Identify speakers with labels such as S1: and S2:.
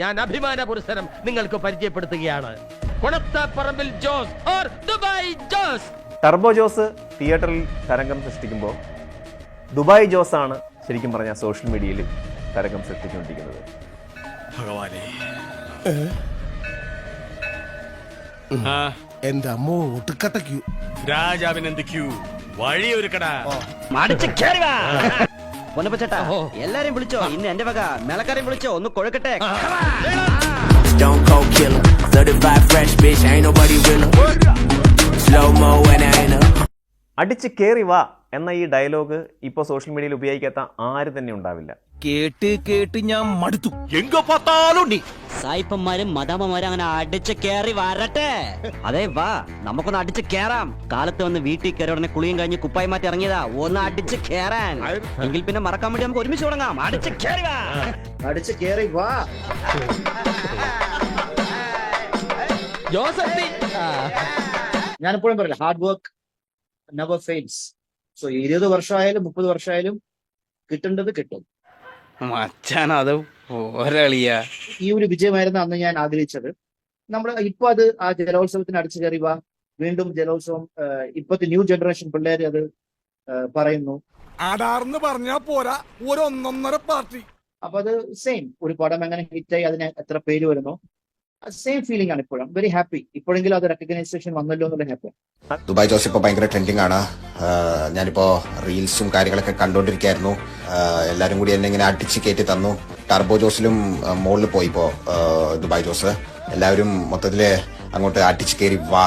S1: ഞാൻ അഭിമാന പുരസ്സരം നിങ്ങൾക്ക് പരിചയപ്പെടുത്തുകയാണ്. കുണത്താപ്പറമ്പിൽ ജോസ് ഓർ ദുബായ് ജോസ്.
S2: ടർബോ ജോസ് തിയേറ്ററിൽ തരംഗം സൃഷ്ടിക്കുമ്പോൾ ദുബായ് ജോസ് ആണ് ശരിക്കും പറഞ്ഞാൽ സോഷ്യൽ മീഡിയയിൽ തരംഗം സൃഷ്ടിച്ചുകൊണ്ടിരിക്കുന്നത്.
S3: ഭഗവാനെ,
S4: എന്റെ അമ്മോ ഒട്ടുക്കട്ട ക്യൂ.
S3: രാജാവിനെന്ത് ക്യൂ? വഴിയൊരുക്കടാ.
S5: പൊന്നപ്പച്ചേട്ടാ, എല്ലാരെയും വിളിച്ചോ. ഇന്ന് എന്റെ വക മേളക്കാരെയും വിളിച്ചോ. ഒന്ന് കൊഴക്കട്ടെ.
S6: Stone cold killer, certified fresh bitch, ain't nobody realer. Slow mo when I ain't up.
S2: അടിച്ച് കേറി വാ എന്ന ഈ ഡയലോഗ് ഇപ്പോൾ സോഷ്യൽ മീഡിയയിൽ ഉപയോഗിക്കാത്ത ആരും തന്നെ ഉണ്ടാവില്ല.
S4: കേട്ട് കേട്ട് ഞാൻ മടുത്തു.
S3: എങ്ക പത്താലും നീ
S5: സായിപ്പന്മാരും മദാമ്മമാരും അങ്ങനെ അടിച്ച് കേറി വരട്ടെ. അതെ വാ, നമുക്കൊന്ന് അടിച്ച് കേറാം. കാലത്ത് വന്ന് വീട്ടിൽ കയറി ഉടനെ കുളിയും കഴിഞ്ഞ് കുപ്പായി മാറ്റി ഇറങ്ങിയതാ ഒന്ന് അടിച്ച് കേറാൻ. എങ്കിൽ പിന്നെ മറക്കാൻ വേണ്ടി നമുക്ക് ഒരുമിച്ച് തുടങ്ങാം. അടിച്ച് കേറി വാ,
S7: അടിച്ച് കേറി വാ.
S1: ജോസഫ്
S7: ഞാനെപ്പോഴും പറയില്ല, hard work never fails. So 20 വർഷമായാലും 30 വർഷമായാലും കിട്ടേണ്ടത് കിട്ടും.
S8: മച്ചാനത് പോരളിയാ.
S7: ഈ ഒരു വിജയമായിരുന്നു അന്ന് ഞാൻ ആഗ്രഹിച്ചത്. നമ്മൾ ഇപ്പൊ അത് ആ ജലോത്സവത്തിന് അടിച്ചു കയറി വാ. വീണ്ടും ജലോത്സവം ഇപ്പത്തെ ന്യൂ ജനറേഷൻ പിള്ളേർ അത് പറയുന്നു.
S4: ആടാർന്ന് പറഞ്ഞാ പോരാ, ഒരു ഒന്നൊന്നര പാർട്ടി.
S7: അപ്പൊ അത് സെയിം ഒരു പടം എങ്ങനെ ഹിറ്റായി അതിന് എത്ര പേര് വരുന്നു, സെയിം ഫീലിംഗ് ആണ് ഇപ്പോഴും. Very happy. ഇപ്പോഴെങ്കിലും അത് റെക്കഗ്നൈസേഷൻ വന്നല്ലോ എന്നുള്ള ഹാപ്പി.
S9: ദുബായ് ജോസ് ഇപ്പൊ ഭയങ്കര ട്രെൻഡിങ് ആണ്. ഞാനിപ്പോ റീൽസും കാര്യങ്ങളൊക്കെ കണ്ടോണ്ടിരിക്കായിരുന്നു. എല്ലാരും കൂടി എന്നെ ഇങ്ങനെ അടിച്ച് കയറ്റി തന്നു. ടർബോ ജോസിലും മുകളിൽ പോയി ഇപ്പോ ദുബായ് ജോസ്. എല്ലാവരും മൊത്തത്തില് അങ്ങോട്ട് അടിച്ച് കയറി വാ.